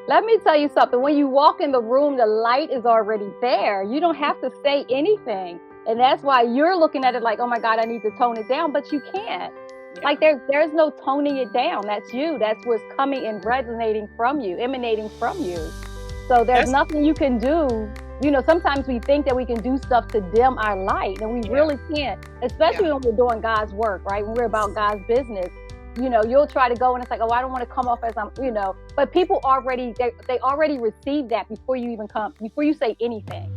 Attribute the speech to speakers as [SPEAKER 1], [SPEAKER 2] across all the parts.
[SPEAKER 1] Let me tell you something. When you walk in the room, the light is already there. You don't have to say anything. And that's why you're looking at it like, oh my God, I need to tone it down, but you can't.
[SPEAKER 2] Yeah.
[SPEAKER 1] Like there's no toning it down. That's you. That's what's coming and resonating from you, emanating from you. So there's nothing you can do. You know, sometimes we think that we can do stuff to dim our light, and we really can't, especially when we're doing God's work, right? When we're about God's business. You know, you'll try to go and it's like, oh, I don't want to come off as I'm, you know, but people already, they already receive that before you even come, before you say anything.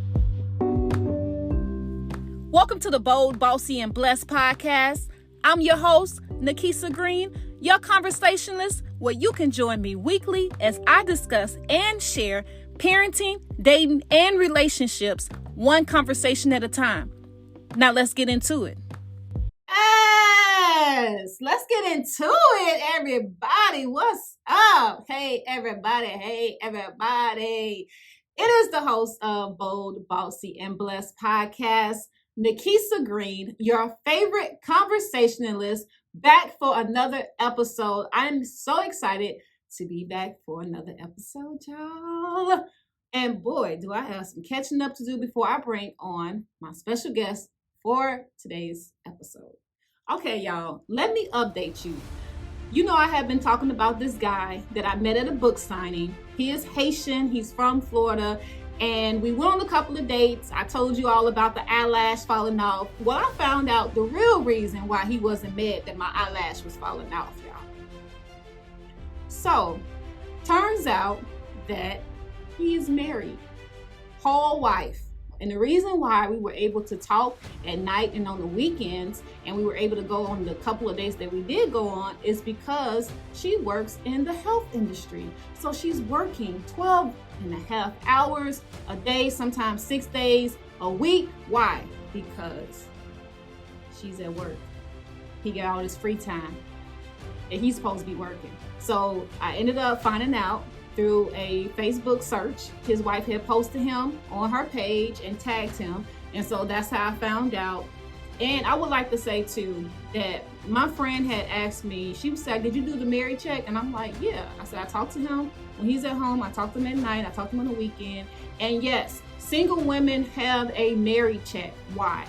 [SPEAKER 2] Welcome to the Bold, Bossy, and Blessed podcast. I'm your host, Nikisa Green, your conversationalist, where you can join me weekly as I discuss and share parenting, dating, and relationships, one conversation at a time. Now let's get into it.
[SPEAKER 3] Yes, let's get into it, everybody. What's up? Hey, everybody. Hey, everybody. It is the host of Bold, Bossy, and Blessed podcast, Nikisa Green, your favorite conversationalist, back for another episode. I'm so excited to be back for another episode, y'all. And boy, do I have some catching up to do before I bring on my special guest for today's episode. Okay, y'all, let me update you. You know, I have been talking about this guy that I met at a book signing. He is Haitian, he's from Florida, and we went on a couple of dates. I told you all about the eyelash falling off. Well, I found out the real reason why he wasn't mad that my eyelash was falling off, y'all. So, turns out that he is married, whole wife. And the reason why we were able to talk at night and on the weekends, and we were able to go on the couple of days that we did go on, is because she works in the health industry. So she's working 12 and a half hours a day, sometimes 6 days a week. Why? Because she's at work. He got all this free time and he's supposed to be working. So I ended up finding out through a Facebook search. His wife had posted him on her page and tagged him. And so that's how I found out. And I would like to say too, that my friend had asked me, she said, did you do the married check? And I'm like, yeah. I said, I talked to him when he's at home. I talked to him at night. I talked to him on the weekend. And yes, single women have a married check. Why?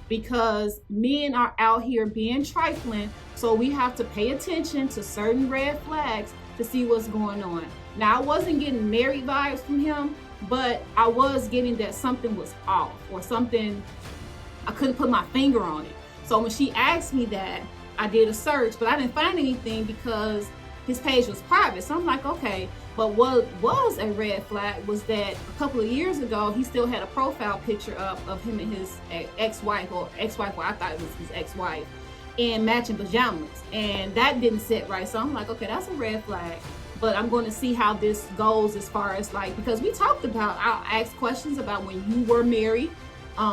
[SPEAKER 3] Because men are out here being trifling. So we have to pay attention to certain red flags to see what's going on. Now, I wasn't getting married vibes from him, but I was getting that something was off or something, I couldn't put my finger on it. So when she asked me that, I did a search, but I didn't find anything because his page was private. So I'm like, okay, but what was a red flag was that a couple of years ago, he still had a profile picture up of him and his ex-wife, well, I thought it was his ex-wife, in matching pajamas. And that didn't sit right. So I'm like, okay, that's a red flag. But I'm going to see how this goes as far as like, because we talked about, I asked questions about when you were married,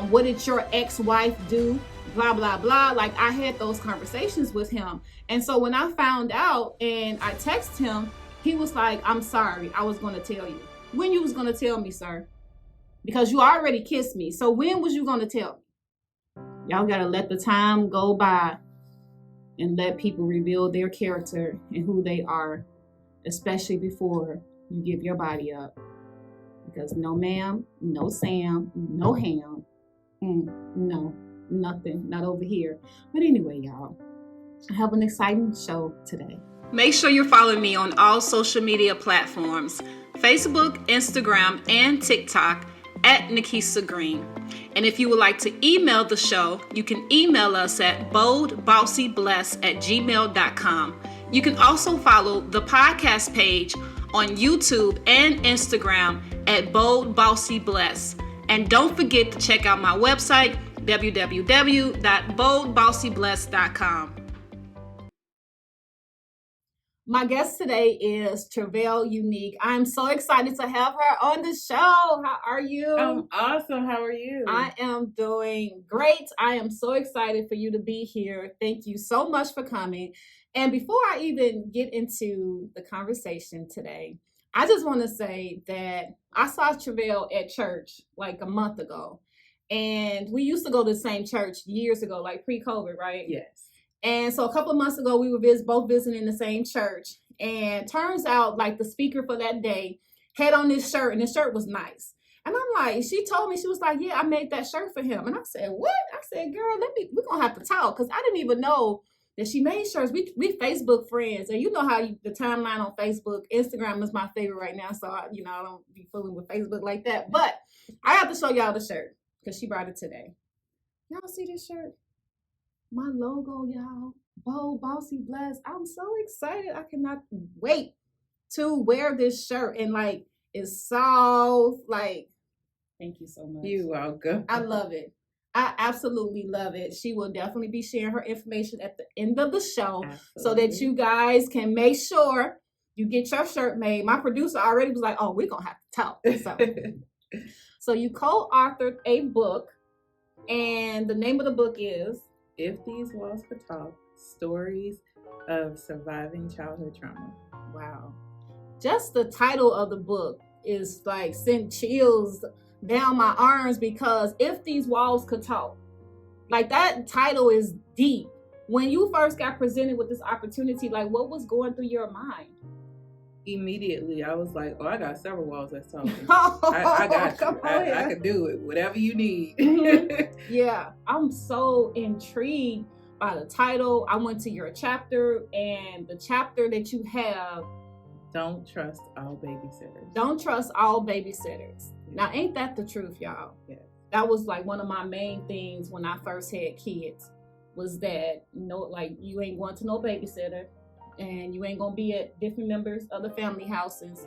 [SPEAKER 3] what did your ex-wife do, blah, blah, blah. Like I had those conversations with him. And so when I found out and I texted him, he was like, I'm sorry, I was going to tell you. When you was going to tell me, sir? Because you already kissed me. So when was you going to tell me? Y'all got to let the time go by and let people reveal their character and who they are, especially before you give your body up. Because no ma'am, no Sam, no ham, no, nothing, not over here. But anyway, y'all, I have an exciting show today.
[SPEAKER 2] Make sure you're following me on all social media platforms, Facebook, Instagram, and TikTok at Nikisa Green. And if you would like to email the show, you can email us at boldbossybless@gmail.com. You can also follow the podcast page on YouTube and Instagram at Bold Bossy Bless. And don't forget to check out my website, www.boldbossybless.com.
[SPEAKER 3] My guest today is Travell Unique. I'm so excited to have her on the show. How are you?
[SPEAKER 4] I'm awesome. How are you?
[SPEAKER 3] I am doing great. I am so excited for you to be here. Thank you so much for coming. And before I even get into the conversation today, I just want to say that I saw Travell at church like a month ago. And we used to go to the same church years ago, like pre-COVID, right?
[SPEAKER 4] Yes.
[SPEAKER 3] And so a couple of months ago, we were both visiting the same church. And turns out, like, the speaker for that day, had on this shirt, and the shirt was nice. And I'm like, she told me, she was like, yeah, I made that shirt for him. And I said, what? I said, girl, we're going to have to talk, because I didn't even know that she made shirts. We Facebook friends, and you know how the timeline on Facebook, Instagram is my favorite right now, so I don't be fooling with Facebook like that. But I have to show y'all the shirt, because she brought it today. Y'all see this shirt? My logo, y'all. Bold, Bossy, Blessed. I'm so excited. I cannot wait to wear this shirt. And like, it's soft. Like, thank you so much.
[SPEAKER 4] You're welcome.
[SPEAKER 3] I love it. I absolutely love it. She will definitely be sharing her information at the end of the show, so that you guys can make sure you get your shirt made. My producer already was like, oh, we're going to have to talk. So you co-authored a book, and the name of the book is
[SPEAKER 4] If These Walls Could Talk, Stories of Surviving Childhood Trauma.
[SPEAKER 3] Wow. Just the title of the book is like sent chills down my arms, because if these walls could talk, like, that title is deep. When you first got presented with this opportunity, like, what was going through your mind?
[SPEAKER 4] Immediately, I was like, oh, I got several walls that's talking. I got you. I can do it. Whatever you need.
[SPEAKER 3] Yeah, I'm so intrigued by the title. I went to your chapter, and the chapter that you have,
[SPEAKER 4] Don't Trust All Babysitters.
[SPEAKER 3] Don't Trust All Babysitters. Now, ain't that the truth, y'all?
[SPEAKER 4] Yeah.
[SPEAKER 3] That was like one of my main things when I first had kids, was that, like, you ain't going to no babysitter, and you ain't going to be at different members of the family houses.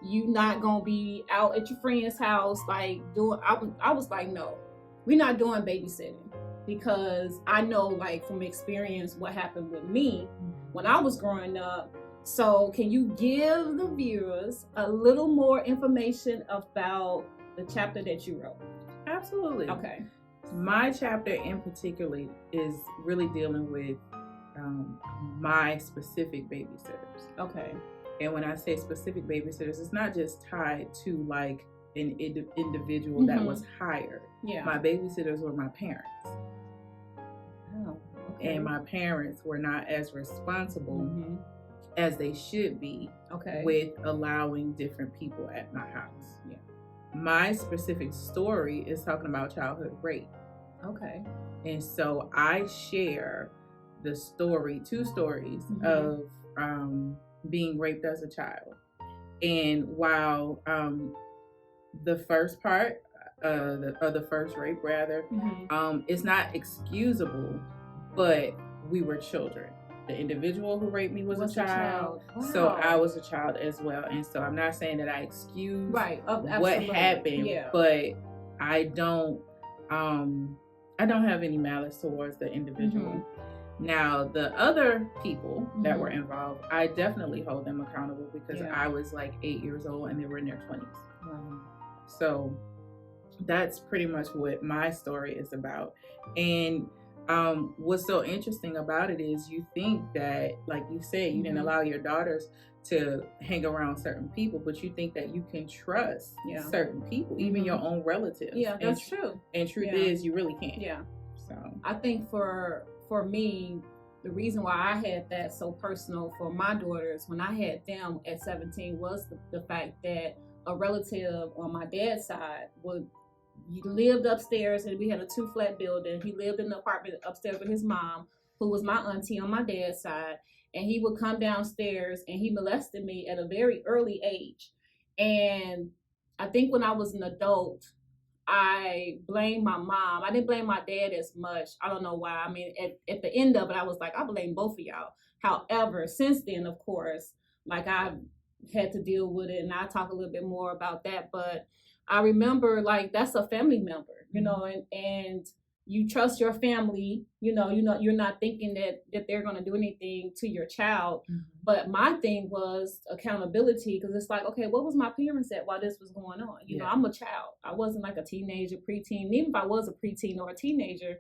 [SPEAKER 3] You not going to be out at your friend's house, like, I was like, no, we're not doing babysitting, because I know, like, from experience what happened with me when I was growing up. So can you give the viewers a little more information about the chapter that you wrote?
[SPEAKER 4] Absolutely.
[SPEAKER 3] Okay.
[SPEAKER 4] My chapter in particular is really dealing with my specific babysitters.
[SPEAKER 3] Okay.
[SPEAKER 4] And when I say specific babysitters, it's not just tied to like an individual that was hired.
[SPEAKER 3] Yeah.
[SPEAKER 4] My babysitters were my parents.
[SPEAKER 3] Oh, okay.
[SPEAKER 4] And my parents were not as responsible as they should be with allowing different people at my house.
[SPEAKER 3] Yeah.
[SPEAKER 4] My specific story is talking about childhood rape.
[SPEAKER 3] Okay.
[SPEAKER 4] And so I share the story, two stories of being raped as a child. And while the first part, the first rape rather, it's not excusable, but we were children. The individual who raped me was a child. Wow. So I was a child as well. And so I'm not saying that I excuse what happened, but I don't have any malice towards the individual. Now, the other people that were involved, I definitely hold them accountable, because I was like 8 years old and they were in their 20s. So that's pretty much what my story is about. And what's so interesting about it is, you think that, like you said, you didn't allow your daughters to hang around certain people, but you think that you can trust certain people, even your own relatives.
[SPEAKER 3] Yeah, that's true.
[SPEAKER 4] And truth is, you really can't.
[SPEAKER 3] Yeah.
[SPEAKER 4] So
[SPEAKER 3] I think for me, the reason why I had that so personal for my daughters when I had them at 17 was the fact that a relative on my dad's side he lived upstairs, and we had a 2-flat building. He lived in the apartment upstairs with his mom, who was my auntie on my dad's side. And he would come downstairs and he molested me at a very early age. And I think when I was an adult, I blamed my mom. I didn't blame my dad as much. I don't know why. I mean, at the end of it, I was like, I blame both of y'all. However, since then, of course, like, I've had to deal with it, and I'll talk a little bit more about that. But I remember, like, that's a family member, and you trust your family, you're not thinking that they're going to do anything to your child. But my thing was accountability, because it's like, okay, what was my parents at while this was going on? You know, I'm a child. I wasn't like a teenager, preteen. Even if I was a preteen or a teenager,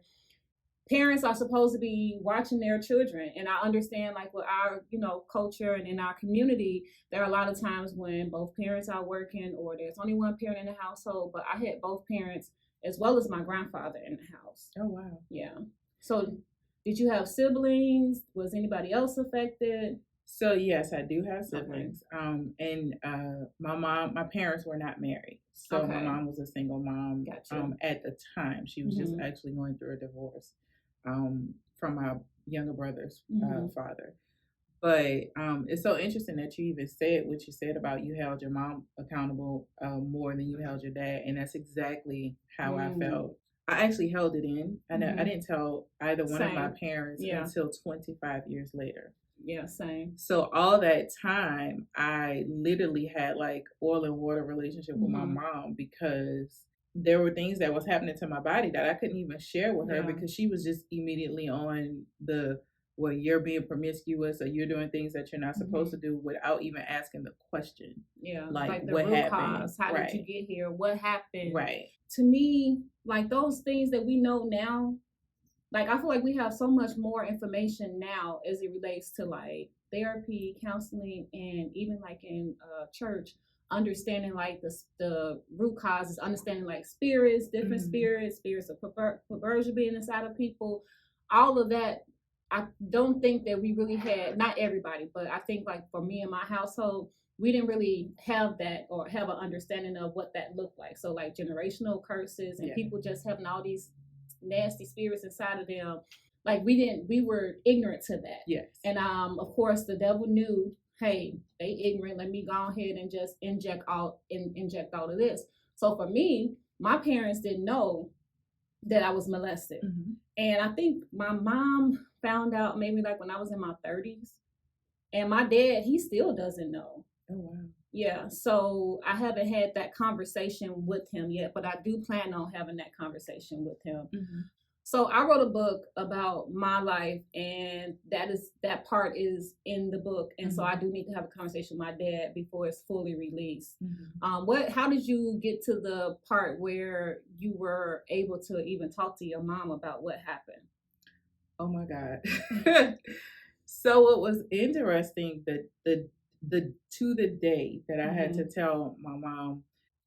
[SPEAKER 3] parents are supposed to be watching their children. And I understand, like, with our, culture and in our community, there are a lot of times when both parents are working, or there's only one parent in the household. But I had both parents as well as my grandfather in the house.
[SPEAKER 4] Oh, wow.
[SPEAKER 3] Yeah. So did you have siblings? Was anybody else affected?
[SPEAKER 4] So yes, I do have siblings. And my parents were not married. So my mom was a single mom. At the time. She was just actually going through a divorce from my younger brother's father. But it's so interesting that you even said what you said about you held your mom accountable more than you held your dad, and that's exactly how I felt. I actually held it in. I didn't tell either one of my parents until 25 years later.
[SPEAKER 3] Yeah, same.
[SPEAKER 4] So all that time, I literally had like oil and water relationship with my mom, because there were things that was happening to my body that I couldn't even share with her, because she was just immediately on well, you're being promiscuous or you're doing things that you're not supposed to do, without even asking the question.
[SPEAKER 3] Yeah,
[SPEAKER 4] like
[SPEAKER 3] the
[SPEAKER 4] what
[SPEAKER 3] root
[SPEAKER 4] happened?
[SPEAKER 3] Cause. How did you get here? What happened?
[SPEAKER 4] Right.
[SPEAKER 3] To me, like those things that we know now, like I feel like we have so much more information now as it relates to like therapy, counseling, and even like in church, understanding like the root causes, understanding like spirits, different spirits of perversion being inside of people, all of that. I don't think that we really had, not everybody, but I think like for me and my household, we didn't really have that or have an understanding of what that looked like. So like generational curses and people just having all these nasty spirits inside of them, like we were ignorant to that.
[SPEAKER 4] Yes.
[SPEAKER 3] And of course the devil knew, hey, they ignorant, let me go ahead and just inject all of this. So for me, my parents didn't know that I was molested. And I think my mom found out maybe like when I was in my 30s, and my dad, he still doesn't know.
[SPEAKER 4] Oh wow.
[SPEAKER 3] Yeah, so I haven't had that conversation with him yet, but I do plan on having that conversation with him. So I wrote a book about my life, and that part is in the book, and so I do need to have a conversation with my dad before it's fully released. How did you get to the part where you were able to even talk to your mom about what happened?
[SPEAKER 4] Oh my God. So it was interesting that the day that I had to tell my mom.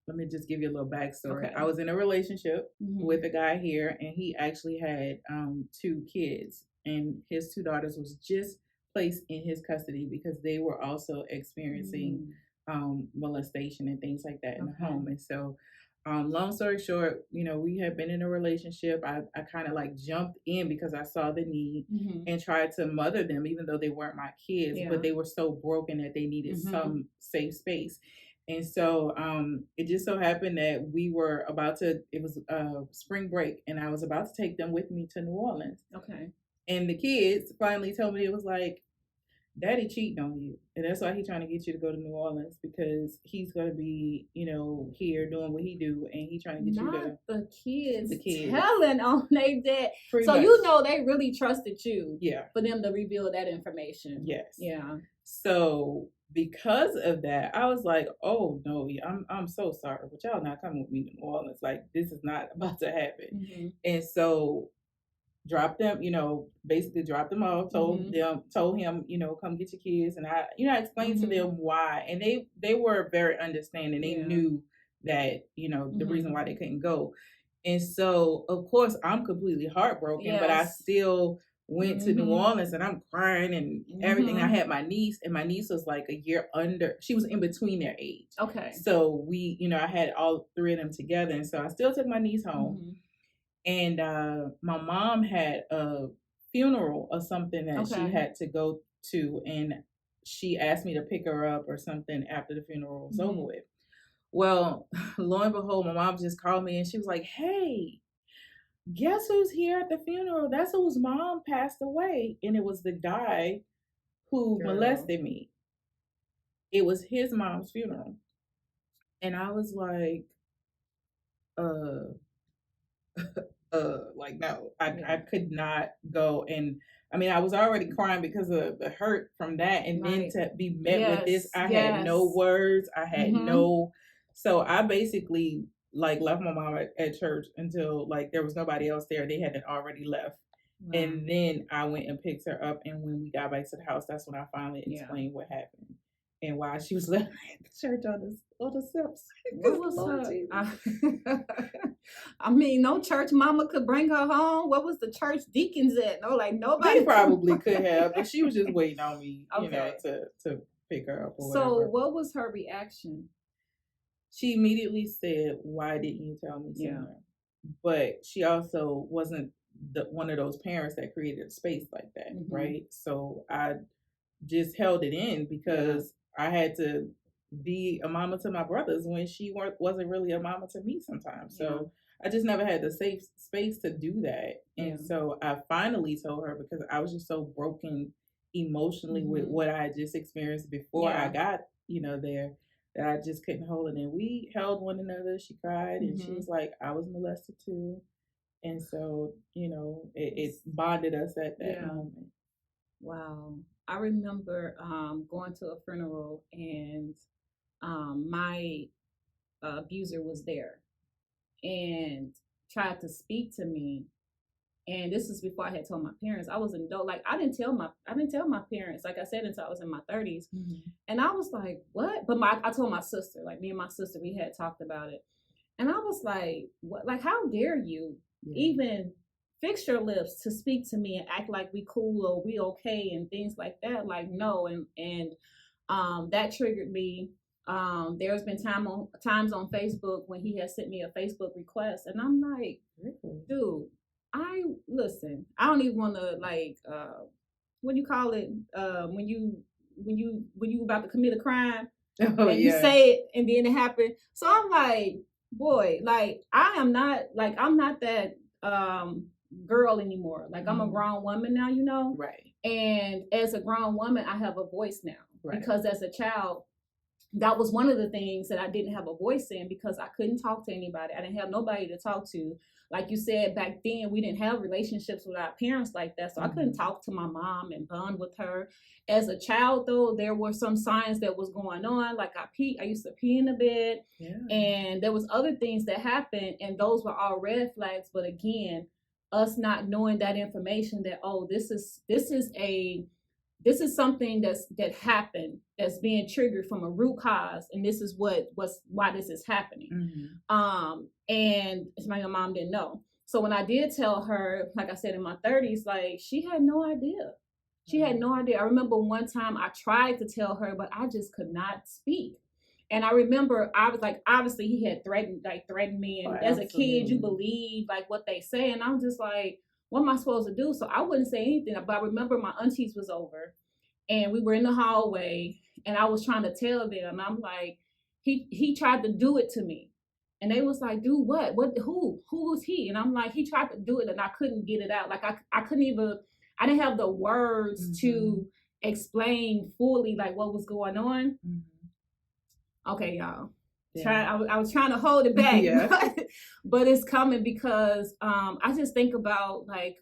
[SPEAKER 4] Let me just give you a little backstory. I was in a relationship with a guy here, and he actually had 2 kids, and his 2 daughters was just placed in his custody because they were also experiencing molestation and things like that in the home. And so long story short, we had been in a relationship. I kind of like jumped in because I saw the need and tried to mother them, even though they weren't my kids, but they were so broken that they needed some safe space. And so it just so happened that we were it was spring break, and I was about to take them with me to New Orleans.
[SPEAKER 3] Okay.
[SPEAKER 4] And the kids finally told me, it was like, Daddy cheating on you. And that's why he's trying to get you to go to New Orleans, because he's going to be, here doing what he do, and he's trying to get you to...
[SPEAKER 3] The kids
[SPEAKER 4] telling
[SPEAKER 3] on their dad.
[SPEAKER 4] Pretty
[SPEAKER 3] so
[SPEAKER 4] much.
[SPEAKER 3] they really trusted you.
[SPEAKER 4] Yeah.
[SPEAKER 3] For them to reveal that information.
[SPEAKER 4] Yes.
[SPEAKER 3] Yeah.
[SPEAKER 4] So because of that, I was like, oh no, I'm so sorry, but y'all not coming with me to New Orleans. Like, this is not about to happen. And so dropped them, basically dropped them off, told him, come get your kids. And I explained to them why. And they were very understanding. They knew that, the reason why they couldn't go. And so, of course, I'm completely heartbroken, but I still went to New Orleans, and I'm crying and everything. I had my niece, and my niece was like a year under. She was in between their age. Okay. So we, I had all 3 of them together. And so I still took my niece home. And my mom had a funeral or something that she had to go to, and she asked me to pick her up or something after the funeral was over with. Well, lo and behold, my mom just called me, and she was like, hey, guess who's here at the funeral? That's whose mom passed away. And it was the guy who molested me. It was his mom's funeral. And I was like, no, I could not go. And I mean, I was already crying because of the hurt from that. And then to be met with this, I had no words. I had so I basically left my mom at church until there was nobody else there. They had already left. Wow. And then I went and picked her up. And when we got back to the house, that's when I finally explained what happened. and why she was left at the church on the steps.
[SPEAKER 3] What was her? I mean, no church mama could bring her home. What was the church deacons at? No, like nobody.
[SPEAKER 4] They probably could have, but she was just waiting on me, you know, to pick her up. Or
[SPEAKER 3] so,
[SPEAKER 4] whatever.
[SPEAKER 3] What was her reaction?
[SPEAKER 4] She immediately said, "Why didn't you tell me sooner?" Yeah. But she also wasn't one of those parents that created a space like that, right? So I just held it in because I had to be a mama to my brothers when she wasn't really a mama to me sometimes. So I just never had the safe space to do that. And so I finally told her because I was just so broken emotionally with what I had just experienced before I got, you know, there, that I just couldn't hold it. And we held one another. She cried and she was like, I was molested too. And so, you know, it bonded us at that moment.
[SPEAKER 3] Wow. I remember going to a funeral and my abuser was there and tried to speak to me. And this is before I had told my parents. I was an adult. Like I didn't tell my parents, like I said, until I was in my 30s. And I was like, what? But I told my sister, like me and my sister, we had talked about it. And I was like, what? Like, how dare you even fix your lips to speak to me and act like we cool or we okay and things like that. Like, no. And that triggered me. There's been times on Facebook when he has sent me a Facebook request and I'm like, dude, I don't even want to like, what do you call it? When you about to commit a crime and you say it and then it happened. So I'm like, boy, like I'm not that, girl anymore. Like I'm a grown woman now, you know?
[SPEAKER 4] Right.
[SPEAKER 3] And as a grown woman, I have a voice now. Right. Because as a child, that was one of the things that I didn't have a voice in because I couldn't talk to anybody. I didn't have nobody to talk to. Like you said, back then, we didn't have relationships with our parents like that. So I couldn't talk to my mom and bond with her. As a child, though, there were some signs that was going on. Like I used to pee in the bed. Yeah. And there was other things that happened. And those were all red flags. But again, us not knowing that information that, oh, this is something that happened that's being triggered from a root cause, and this is why this is happening. And my mom didn't know. So when I did tell her, like I said in my 30s, like she had no idea. She had no idea. I remember one time I tried to tell her, but I just could not speak. And I remember I was like, obviously he had threatened me, and as a kid you believe like what they say, and I'm just like, what am I supposed to do? So I wouldn't say anything. But I remember my aunties was over and we were in the hallway and I was trying to tell them. And I'm like, he tried to do it to me. And they was like, do what? Who was he? And I'm like, he tried to do it and I couldn't get it out. Like I didn't have the words to explain fully like what was going on. Okay, y'all. Yeah. I was trying to hold it back, but it's coming because I just think about like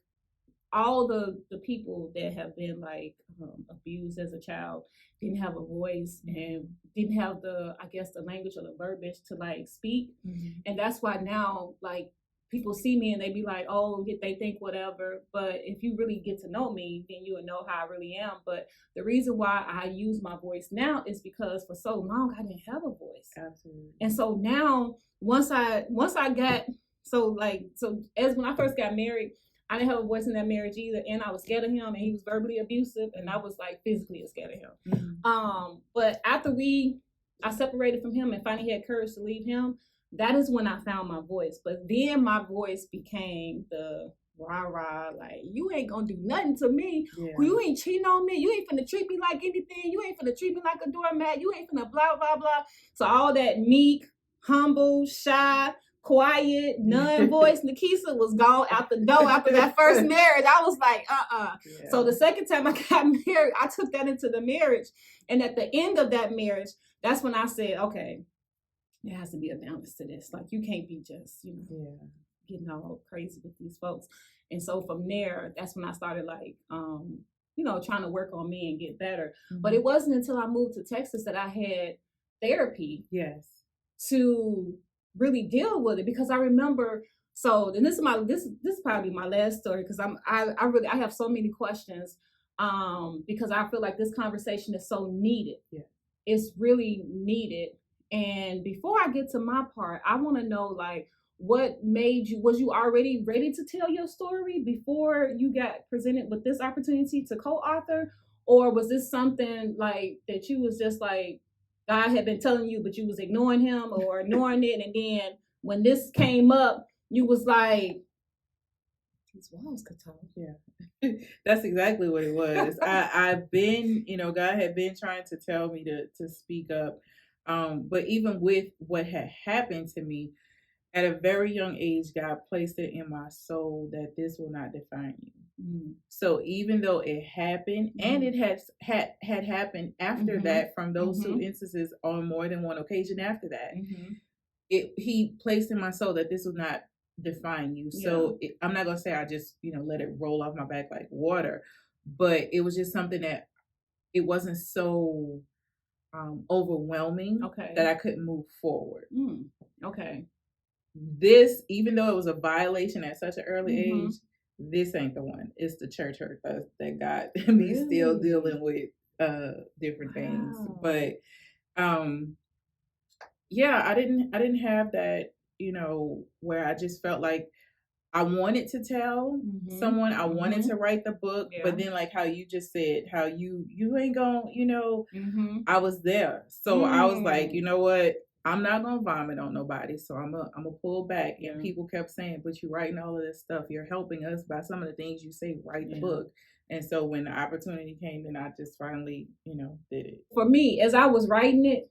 [SPEAKER 3] all the people that have been like abused as a child, didn't have a voice and didn't have the language or the verbiage to like speak. And that's why now like people see me and they be like, oh, they think whatever. But if you really get to know me, then you will know how I really am. But the reason why I use my voice now is because for so long I didn't have a voice. Absolutely. And so now once I got so as when I first got married, I didn't have a voice in that marriage either, and I was scared of him, and he was verbally abusive, and I was like physically scared of him. But after I separated from him and finally had courage to leave him, that is when I found my voice. But then my voice became the rah-rah, like, you ain't gonna do nothing to me. Yeah. You ain't cheating on me. You ain't finna treat me like anything. You ain't finna treat me like a doormat. You ain't finna blah, blah, blah. So all that meek, humble, shy, quiet, non-voice Nikisa was gone out the door after that first marriage. I was like, Yeah. So the second time I got married, I took that into the marriage. And at the end of that marriage, that's when I said, okay, there has to be a balance to this. Like, you can't be just, getting all crazy with these folks. And so from there, that's when I started like, trying to work on me and get better. But it wasn't until I moved to Texas that I had therapy. Yes. To really deal with it, because I remember. So, and this is probably my last story, because I have so many questions, because I feel like this conversation is so needed. Yeah. it's really needed. And before I get to my part, I want to know, like, what made you, was you already ready to tell your story before you got presented with this opportunity to co-author? Or was this something like that you was just like, God had been telling you, but you was ignoring him or ignoring it? And then when this came up, you was like, these walls could talk.
[SPEAKER 4] Yeah. That's exactly what it was. I've been, God had been trying to tell me to speak up. But even with what had happened to me, at a very young age, God placed it in my soul that this will not define you. Mm. So even though it happened, and it had happened after that, from those two instances on more than one occasion after that, he placed in my soul that this will not define you. So I'm not gonna say I just let it roll off my back like water, but it was just something that it wasn't so overwhelming that I couldn't move forward.
[SPEAKER 3] Okay.
[SPEAKER 4] This, even though it was a violation at such an early age, this ain't the one. It's the church hurt that got me still dealing with different things. But yeah, I didn't have that, where I just felt like I wanted to tell someone, I wanted to write the book, but then like how you just said, how you ain't gonna, I was there. So I was like, you know what? I'm not gonna vomit on nobody, so I'm gonna pull back. And people kept saying, "But you're writing all of this stuff. You're helping us by some of the things you say. Write the book." And so when the opportunity came, then I just finally, did it.
[SPEAKER 3] For me, as I was writing it,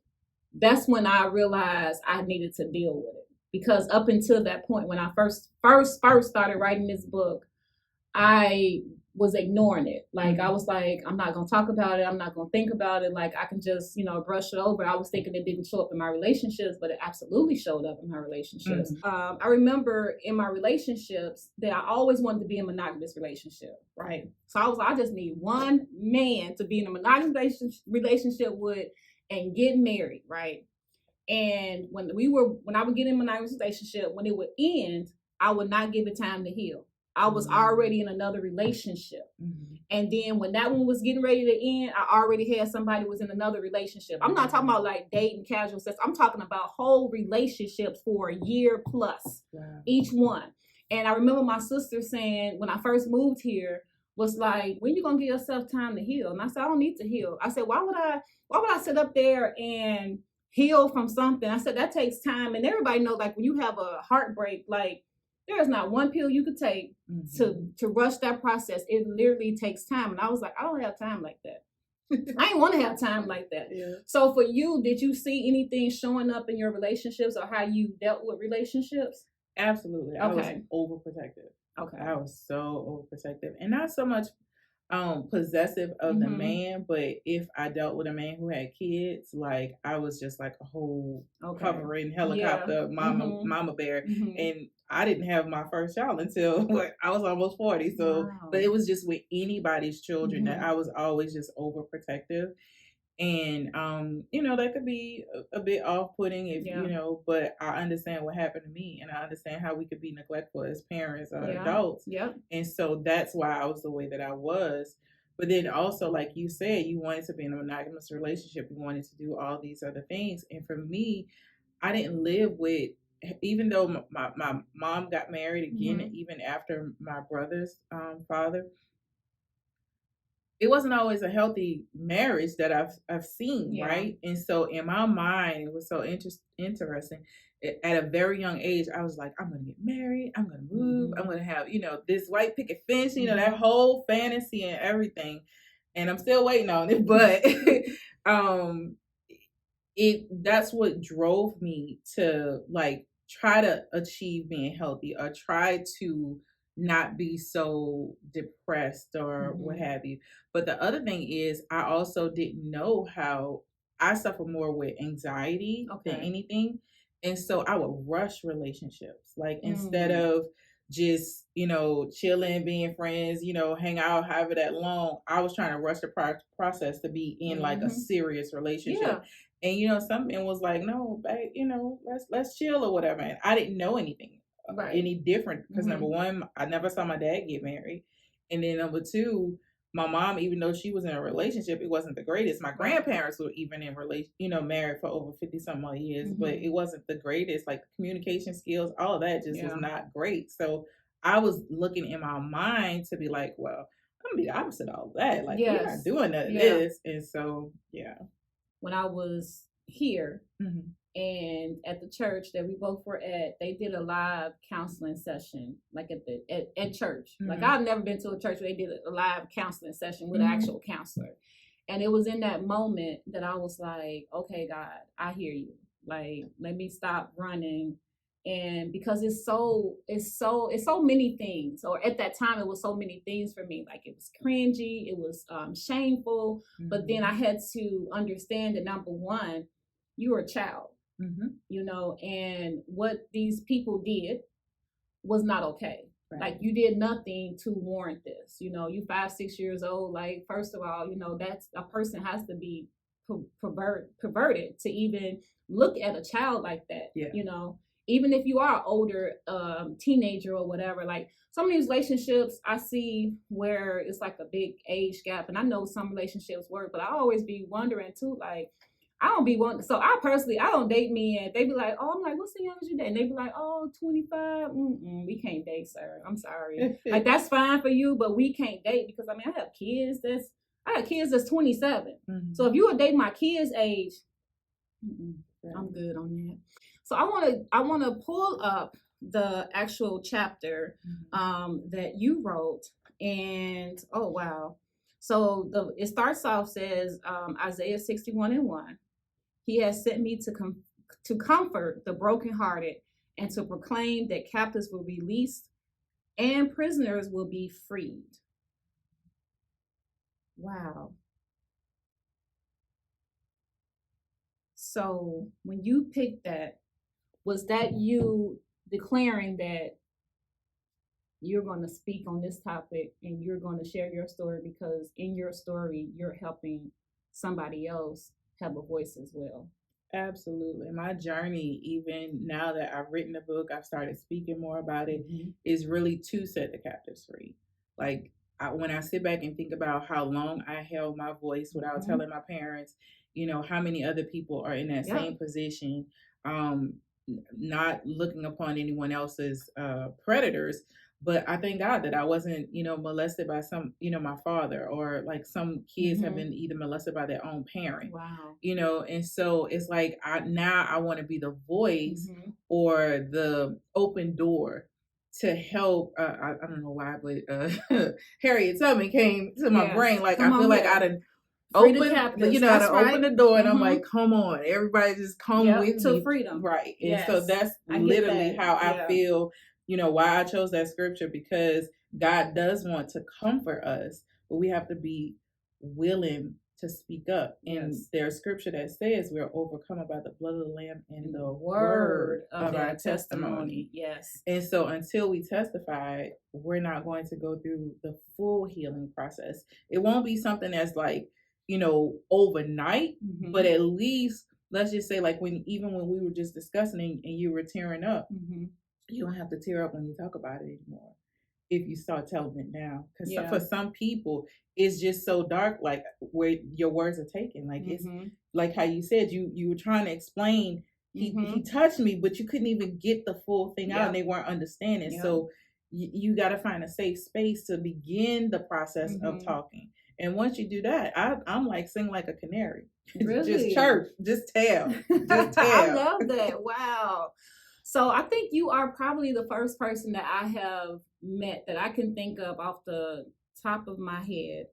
[SPEAKER 3] that's when I realized I needed to deal with it, because up until that point, when I first started writing this book, I was ignoring it. Like I was like, I'm not gonna talk about it. I'm not gonna think about it. Like I can just, brush it over. I was thinking it didn't show up in my relationships, but it absolutely showed up in my relationships. I remember in my relationships that I always wanted to be in a monogamous relationship, right? So I just need one man to be in a monogamous relationship with and get married, right? And when I would get in a monogamous relationship, when it would end, I would not give it time to heal. I was already in another relationship. And then when that one was getting ready to end, I already had somebody who was in another relationship. I'm not talking about like dating, casual sex. I'm talking about whole relationships for a year plus, each one. And I remember my sister saying, when I first moved here, was like, when you gonna give yourself time to heal? And I said, I don't need to heal. I said, why would I sit up there and heal from something? I said, that takes time. And everybody knows, like, when you have a heartbreak, like, there is not one pill you could take to rush that process. It literally takes time. And I was like, I don't have time like that. I didn't want to have time like that. So for you, did you see anything showing up in your relationships or how you dealt with relationships?
[SPEAKER 4] Absolutely. I was overprotective. I was so overprotective. And not so much possessive of the man, but if I dealt with a man who had kids, like I was just like a whole hovering helicopter mama bear. And I didn't have my first child until I was almost 40. So but it was just with anybody's children that I was always just overprotective. And that could be a bit off-putting if but I understand what happened to me, and I understand how we could be neglectful as parents or adults. And so that's why I was the way that I was. But then also, like you said, you wanted to be in a monogamous relationship, you wanted to do all these other things. And for me, I didn't live with, even though my mom got married again, even after my brother's father, it wasn't always a healthy marriage that I've seen, right? And so in my mind, it was so interesting. At a very young age, I was like, I'm going to get married. I'm going to move. I'm going to have, this white picket fence, that whole fantasy and everything. And I'm still waiting on it. But that's what drove me to like try to achieve being healthy or try to not be so depressed or what have you. But the other thing is, I also didn't know how I suffer more with anxiety than anything. And so I would rush relationships. Like instead of just, chilling, being friends, hang out however that long, I was trying to rush the process to be in like a serious relationship. And, something was like, no, babe, let's chill or whatever. And I didn't know anything. Any different because number one, I never saw my dad get married, and then number two, my mom, even though she was in a relationship, it wasn't the greatest. My grandparents were even in married for over 50 some odd years, but it wasn't the greatest. Like communication skills, all of that just was not great. So I was looking in my mind to be like, well, I'm gonna be the opposite of all that. Like we're not doing none of this. And so
[SPEAKER 3] when I was here and at the church that we both were at, they did a live counseling session, like at church. Like I've never been to a church where they did a live counseling session with an actual counselor. And it was in that moment that I was like, okay, God, I hear you. Like, let me stop running. And because it's so many things, or at that time it was so many things for me. Like it was cringy, it was shameful, but then I had to understand that number one, you were a child, and what these people did was not okay. Right. Like you did nothing to warrant this. You 5-6 years old. Like first of all, that's a person has to be perverted to even look at a child like that. Even if you are an older teenager or whatever, like some of these relationships I see where it's like a big age gap, and I know some relationships work, but I always be wondering too, like I don't be wanting. So I don't date men. They be like, oh, I'm like, what's the youngest you date? And they be like, oh, 25. We can't date, sir. I'm sorry. Like that's fine for you, but we can't date because I have kids that's 27. So if you would date my kids' age, I'm good on that. So I want to pull up the actual chapter that you wrote, and oh wow. So it starts off says Isaiah 61:1. He has sent me to comfort the brokenhearted and to proclaim that captives will be released and prisoners will be freed. Wow. So when you picked that, was that you declaring that you're going to speak on this topic and you're going to share your story because in your story, you're helping somebody else have a voice as well?
[SPEAKER 4] Absolutely. My journey, even now that I've written the book, I've started speaking more about it, is really to set the captives free. Like when I sit back and think about how long I held my voice without telling my parents, how many other people are in that same position, not looking upon anyone else's predators. But I thank God that I wasn't, molested by some, my father, or like some kids have been either molested by their own parent. Wow. And so it's like I want to be the voice or the open door to help. I don't know why, but Harriet Tubman came to my brain. Like I feel like I done open the door, and I'm like, come on, everybody just come with
[SPEAKER 3] to
[SPEAKER 4] me.
[SPEAKER 3] Freedom.
[SPEAKER 4] Right. And so that's literally how I feel. Why I chose that scripture, because God does want to comfort us, but we have to be willing to speak up. And there's scripture that says we're overcome by the blood of the Lamb and the word of our testimony.
[SPEAKER 3] Yes.
[SPEAKER 4] And so until we testify, we're not going to go through the full healing process. It won't be something that's like, overnight, but at least let's just say like when we were just discussing and you were tearing up, you don't have to tear up when you talk about it anymore if you start telling it now. Because for some people, it's just so dark, like where your words are taken. Like it's like how you said you were trying to explain. He touched me, but you couldn't even get the full thing out, and they weren't understanding. So you got to find a safe space to begin the process of talking. And once you do that, I'm like sing like a canary.
[SPEAKER 3] Really?
[SPEAKER 4] Just chirp, just tell.
[SPEAKER 3] I love that. Wow. So I think you are probably the first person that I have met that I can think of off the top of my head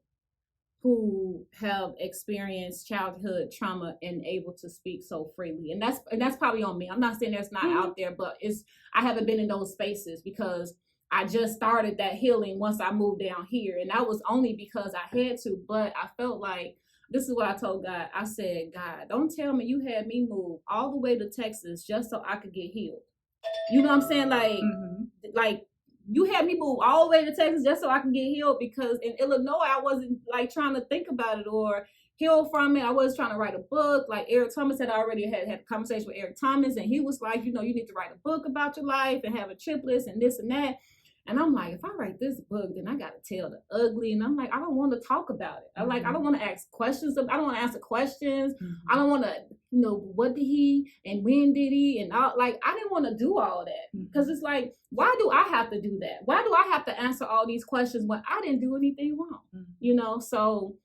[SPEAKER 3] who have experienced childhood trauma and able to speak so freely. And that's probably on me. I'm not saying that's not out there, but I haven't been in those spaces because I just started that healing once I moved down here. And that was only because I had to, but I felt like, this is what I told God. I said, God, don't tell me you had me move all the way to Texas just so I could get healed. You know what I'm saying? Like you had me move all the way to Texas just so I could get healed, because in Illinois, I wasn't like trying to think about it or heal from it. I was trying to write a book. Like Eric Thomas had already had a conversation with Eric Thomas, and he was like, you need to write a book about your life and have a triplets and this and that. And I'm like, if I write this book, then I got to tell the ugly. And I'm like, I don't want to talk about it. I don't want to ask questions. I don't want to answer questions. I don't want to, what did he and when did he? And all, like, I didn't want to do all that because it's like, why do I have to do that? Why do I have to answer all these questions when I didn't do anything wrong? So,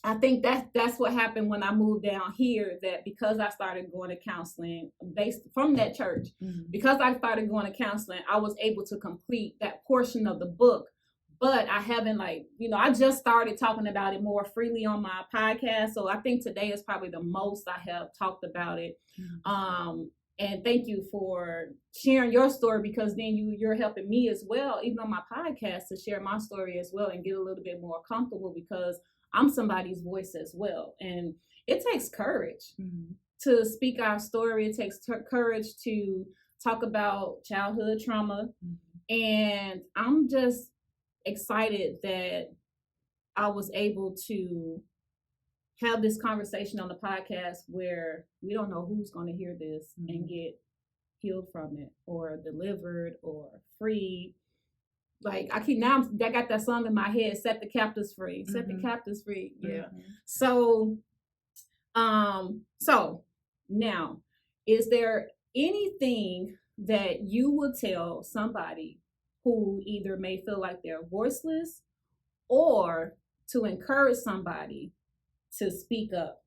[SPEAKER 3] I think that's what happened when I moved down here, that because I started going to counseling based from that church, because I started going to counseling, I was able to complete that portion of the book. But I haven't I just started talking about it more freely on my podcast. So I think today is probably the most I have talked about it. And thank you for sharing your story, because then you're helping me as well, even on my podcast, to share my story as well and get a little bit more comfortable, because I'm somebody's voice as well. And it takes courage to speak our story. It takes courage to talk about childhood trauma. And I'm just excited that I was able to have this conversation on the podcast where we don't know who's going to hear this and get healed from it or delivered or freed. Like I got that song in my head, set the captives free, set the captives free. Yeah. So now, is there anything that you would tell somebody who either may feel like they're voiceless, or to encourage somebody to speak up?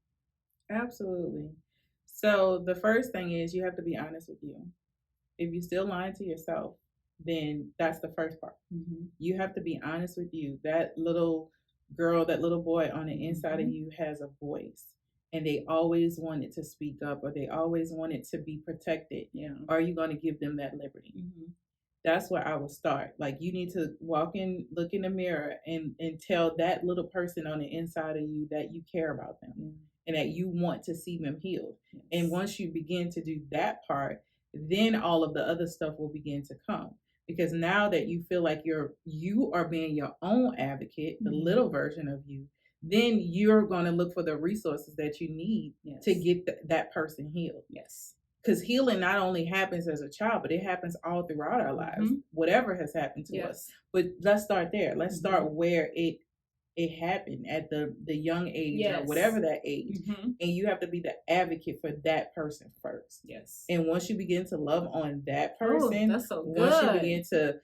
[SPEAKER 4] Absolutely. So the first thing is you have to be honest with you. If you're still lying to yourself, then that's the first part. You have to be honest with you. That little girl, that little boy on the inside of you has a voice, and they always wanted to speak up, or they always wanted to be protected. Are you going to give them that liberty? That's where I would start. Like, you need to look in the mirror and tell that little person on the inside of you that you care about them and that you want to see them healed. And once you begin to do that part, then all of the other stuff will begin to come. Because now that you feel like you are being your own advocate, the little version of you, then you're going to look for the resources that you need to get that person healed. Because healing not only happens as a child, but it happens all throughout our lives, whatever has happened to us. But let's start there. Let's start where it happened, at the young age or whatever that age. And you have to be the advocate for that person first. And once you begin to love on that person,
[SPEAKER 3] that's so good.
[SPEAKER 4] Once you begin to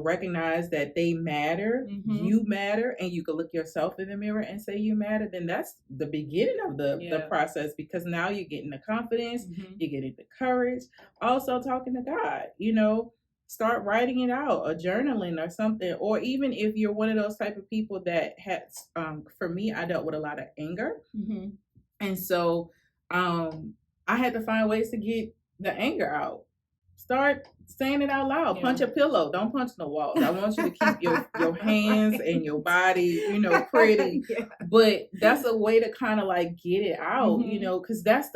[SPEAKER 4] recognize that they matter, you matter, and you can look yourself in the mirror and say you matter, then that's the beginning of the process, because now you're getting the confidence, you're getting the courage, also talking to God, start writing it out, or journaling or something. Or even if you're one of those type of people that has, for me, I dealt with a lot of anger. And so I had to find ways to get the anger out. Start saying it out loud. Punch a pillow. Don't punch the walls. I want you to keep your hands and your body, pretty. But that's a way to kind of like get it out, because that's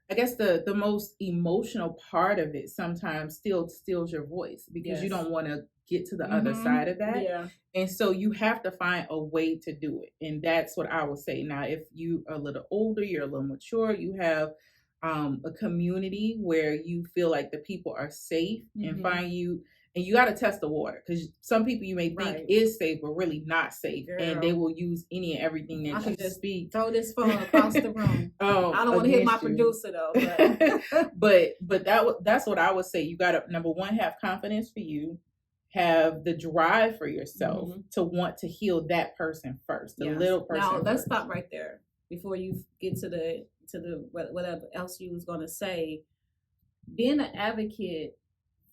[SPEAKER 4] I guess the most emotional part of it sometimes still steals your voice, because you don't want to get to the other side of that. And so you have to find a way to do it. And that's what I would say. Now, if you are a little older, you're a little mature, you have a community where you feel like the people are safe and find you, and you got to test the water, because some people you may think is safe but really not safe. And they will use any and everything that you just speak.
[SPEAKER 3] Throw this phone across the room. I don't want to hit my producer though.
[SPEAKER 4] But that's what I would say. You got to, number one, have confidence for you, have the drive for yourself to want to heal that person first, the little person.
[SPEAKER 3] Now let's
[SPEAKER 4] first.
[SPEAKER 3] stop right there before you get to the whatever else you was going to say. Being an advocate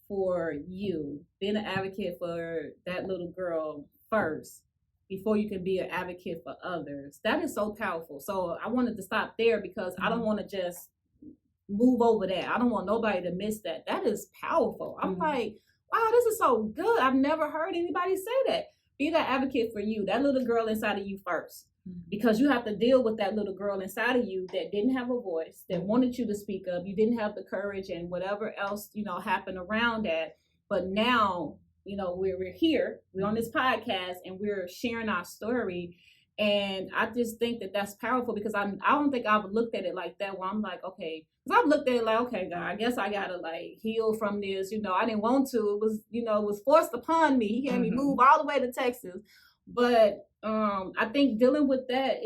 [SPEAKER 3] for you, being an advocate for that little girl first, before you can be an advocate for others, that is so powerful. So I wanted to stop there, because I don't want to just move over that. I don't want nobody to miss that. That is powerful. I'm like, wow, this is so good. I've never heard anybody say that. Be that advocate for you, that little girl inside of you first. Because you have to deal with that little girl inside of you that didn't have a voice, that wanted you to speak up. You didn't have the courage and whatever else, happened around that. But now, we're here, we're on this podcast, and we're sharing our story. And I just think that that's powerful because I don't think I've looked at it like that where I'm like, okay, because I've looked at it like, okay, God, I guess I gotta like heal from this. I didn't want to. It was, it was forced upon me. He had me move all the way to Texas. But I think dealing with that,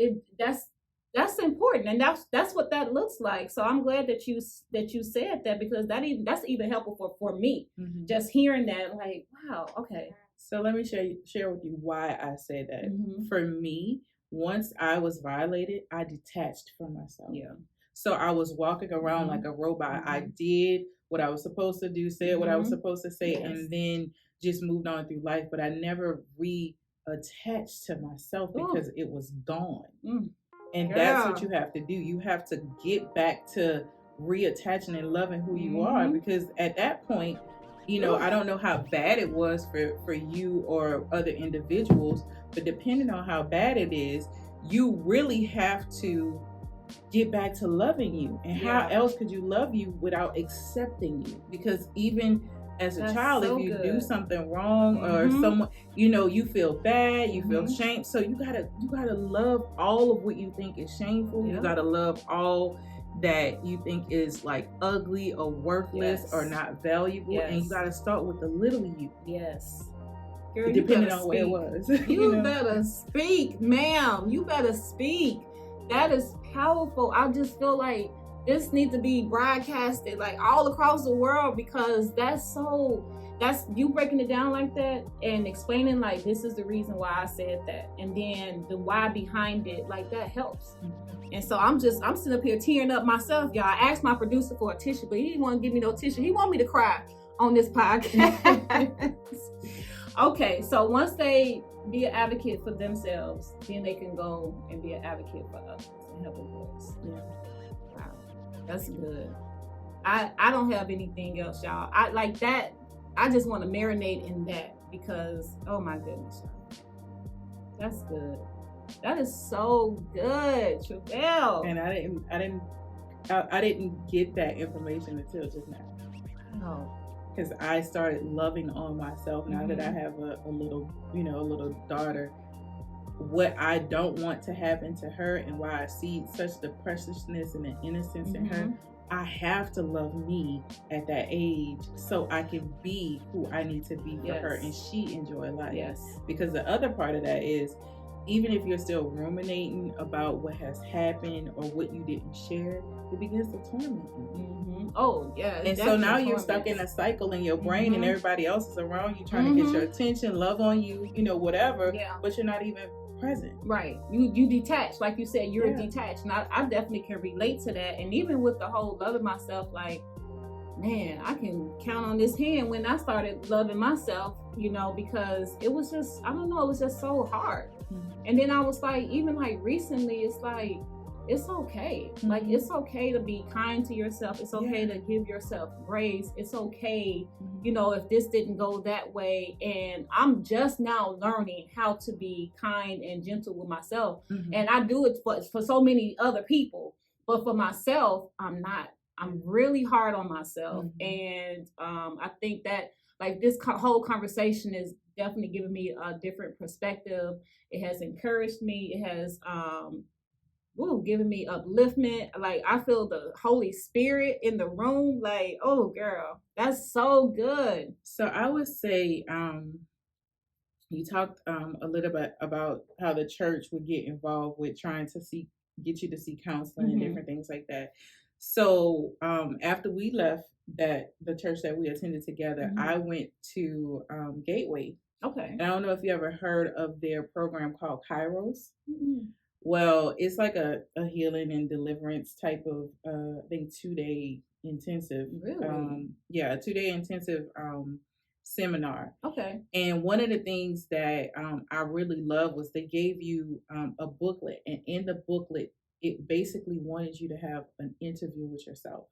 [SPEAKER 3] that's important, and that's what that looks like. So I'm glad that you said that, because that's even helpful for me. Just hearing that, like, wow, okay.
[SPEAKER 4] So let me share with you why I said that. For me, once I was violated, I detached from myself.
[SPEAKER 3] Yeah.
[SPEAKER 4] So I was walking around like a robot. I did what I was supposed to do, said what I was supposed to say, and then just moved on through life. But I never reattached to myself because it was gone. And that's what you have to do. You have to get back to reattaching and loving who you are, because at that point, I don't know how bad it was for you or other individuals, but depending on how bad it is, you really have to get back to loving you. And how else could you love you without accepting you? Because even as a child, if you do something wrong or someone, you feel bad, you feel shame. So you gotta love all of what you think is shameful. You gotta love all that you think is like ugly or worthless or not valuable. And you gotta start with the little you. Girl, depending on where it was.
[SPEAKER 3] You better speak, ma'am. You better speak. That is powerful. I just feel like this needs to be broadcasted like all across the world, because that's you breaking it down like that and explaining like, this is the reason why I said that, and then the why behind it, like that helps. And so I'm sitting up here tearing up myself, y'all. I asked my producer for a tissue, but he didn't want to give me no tissue. He wanted me to cry on this podcast. Okay, so once they be an advocate for themselves, then they can go and be an advocate for others and help a voice. Wow, that's good. I don't have anything else, y'all. I like that. I just want to marinate in that, because oh my goodness, y'all. That's good. That is so good, Travell.
[SPEAKER 4] And I didn't get that information until just now.
[SPEAKER 3] Oh.
[SPEAKER 4] Because I started loving on myself now that I have a little daughter. What I don't want to happen to her, and why I see such the preciousness and the innocence in her, I have to love me at that age so I can be who I need to be for her, and she enjoy life. Because the other part of that is, even if you're still ruminating about what has happened or what you didn't share, it begins to torment you.
[SPEAKER 3] Oh, yeah.
[SPEAKER 4] And so now you're stuck in a cycle in your brain, and everybody else is around you trying to get your attention, love on you, whatever, but you're not even present.
[SPEAKER 3] Right. You detached. Like you said, you're detached. And I definitely can relate to that. And even with the whole loving myself, like, man, I can count on this hand when I started loving myself, because it was just, I don't know, it was just so hard. And then I was like, even like recently, it's like, it's okay. Like, it's okay to be kind to yourself. It's okay to give yourself grace. It's okay, if this didn't go that way. And I'm just now learning how to be kind and gentle with myself. And I do it for so many other people. But for myself, I'm not. I'm really hard on myself. And I think that like this whole conversation is definitely giving me a different perspective. It has encouraged me. It has given me upliftment. Like, I feel the Holy Spirit in the room. Like, oh girl, that's so good.
[SPEAKER 4] So I would say you talked a little bit about how the church would get involved with trying to get you to seek counseling and different things like that. So after we left the church that we attended together, I went to Gateway.
[SPEAKER 3] Okay.
[SPEAKER 4] And I don't know if you ever heard of their program called Kairos. Well, it's like a healing and deliverance type of, I think, 2-day intensive.
[SPEAKER 3] Really?
[SPEAKER 4] A 2-day intensive seminar.
[SPEAKER 3] Okay.
[SPEAKER 4] And one of the things that I really loved was they gave you a booklet. And in the booklet, it basically wanted you to have an interview with yourself.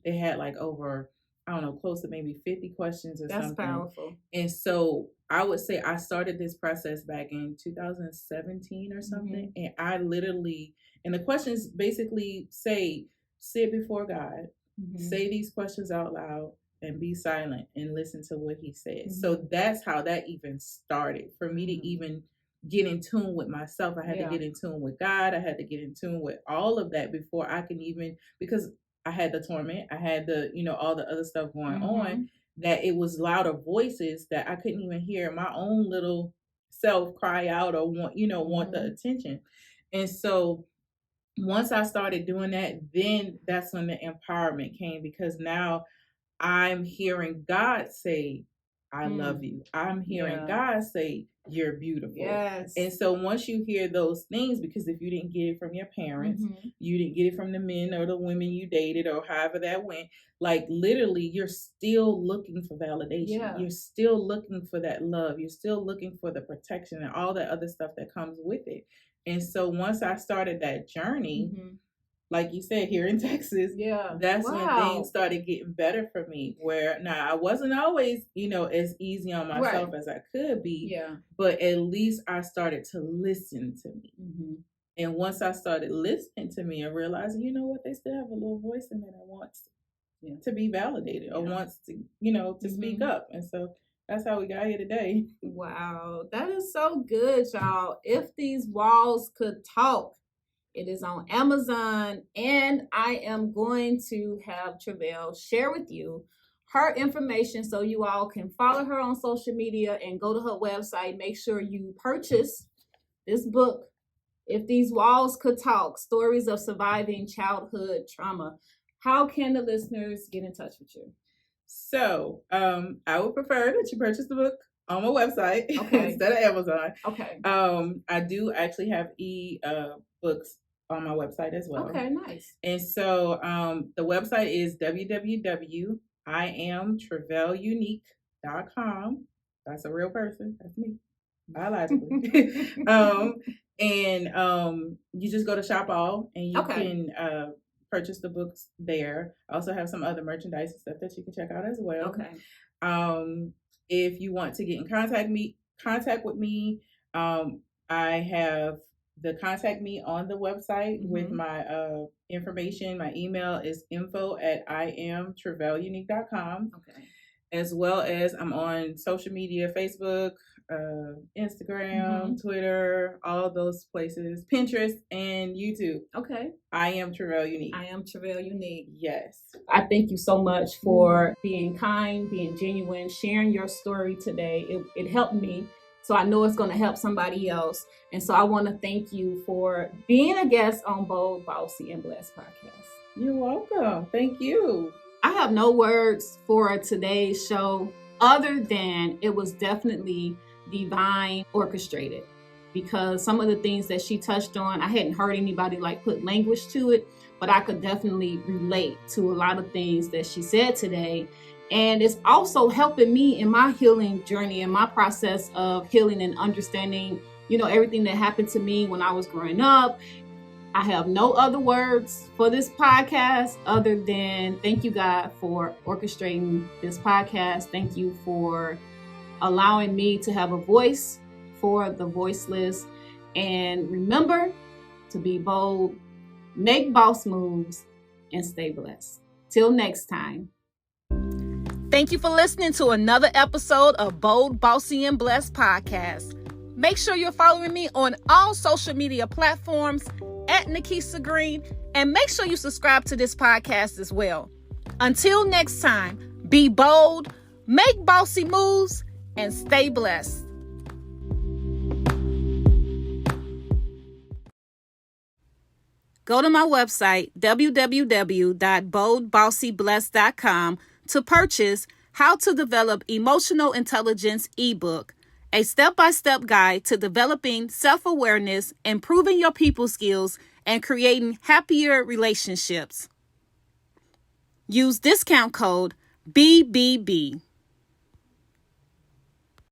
[SPEAKER 4] They had like over, I don't know, close to maybe 50 questions or something.
[SPEAKER 3] That's powerful.
[SPEAKER 4] And so I would say I started this process back in 2017 or something. And I literally, and the questions basically say, sit before God, say these questions out loud, and be silent and listen to what he says. So that's how that even started, for me to even get in tune with myself. I had
[SPEAKER 3] Yeah.
[SPEAKER 4] to get in tune with God. I had to get in tune with all of that before I can even, because I had the torment, I had the, all the other stuff going on, that it was louder voices that I couldn't even hear my own little self cry out or want the attention. And so once I started doing that, then that's when the empowerment came, because now I'm hearing God say, I love you. I'm hearing God say, you're beautiful.
[SPEAKER 3] Yes.
[SPEAKER 4] And so once you hear those things, because if you didn't get it from your parents, you didn't get it from the men or the women you dated or however that went, like literally you're still looking for validation.
[SPEAKER 3] Yeah.
[SPEAKER 4] You're still looking for that love. You're still looking for the protection and all that other stuff that comes with it. And so once I started that journey, like you said, here in Texas, that's when things started getting better for me. Where now I wasn't always, as easy on myself as I could be, but at least I started to listen to me. And once I started listening to me, I realized, you know what, they still have a little voice in there that wants to be validated or wants to, to speak up. And so that's how we got here today.
[SPEAKER 3] Wow, that is so good, y'all. If These Walls Could Talk. It is on Amazon, and I am going to have Travell share with you her information so you all can follow her on social media and go to her website. Make sure you purchase this book, If These Walls Could Talk, Stories of Surviving Childhood Trauma. How can the listeners get in touch with you?
[SPEAKER 4] So I would prefer that you purchase the book on my website instead of Amazon.
[SPEAKER 3] Okay.
[SPEAKER 4] I do actually have books on my website as well.
[SPEAKER 3] Okay, nice.
[SPEAKER 4] And so the website is www.IamTravellUnique.com. That's a real person. That's me, biologically. And you just go to Shop All, and you can purchase the books there. I also have some other merchandise and stuff that you can check out as well.
[SPEAKER 3] Okay.
[SPEAKER 4] If you want to get in contact with me, I have the contact me on the website with my information. My email is info@IamTravellUnique.com.
[SPEAKER 3] Okay.
[SPEAKER 4] As well as I'm on social media, Facebook, Instagram, Twitter, all those places, Pinterest and YouTube.
[SPEAKER 3] Okay.
[SPEAKER 4] I am Travell Unique.
[SPEAKER 3] I am Travell Unique.
[SPEAKER 4] Yes.
[SPEAKER 3] I thank you so much for being kind, being genuine, sharing your story today. It helped me. So I know it's going to help somebody else. And so I want to thank you for being a guest on Bold, Bossy, and Blessed podcast.
[SPEAKER 4] You're welcome. Thank you.
[SPEAKER 3] I have no words for today's show other than it was definitely divine orchestrated, because some of the things that she touched on, I hadn't heard anybody put language to it, but I could definitely relate to a lot of things that she said today. And it's also helping me in my healing journey and my process of healing and understanding, everything that happened to me when I was growing up. I have no other words for this podcast other than thank you, God, for orchestrating this podcast. Thank you for allowing me to have a voice for the voiceless. And remember to be bold, make boss moves, and stay blessed. Till next time.
[SPEAKER 2] Thank you for listening to another episode of Bold, Bossy, and Blessed podcast. Make sure you're following me on all social media platforms at Nikisa Green, and make sure you subscribe to this podcast as well. Until next time, be bold, make bossy moves, and stay blessed. Go to my website, www.boldbossyblessed.com, to purchase How to Develop Emotional Intelligence ebook, a step-by-step guide to developing self-awareness, improving your people skills, and creating happier relationships. Use discount code BBB.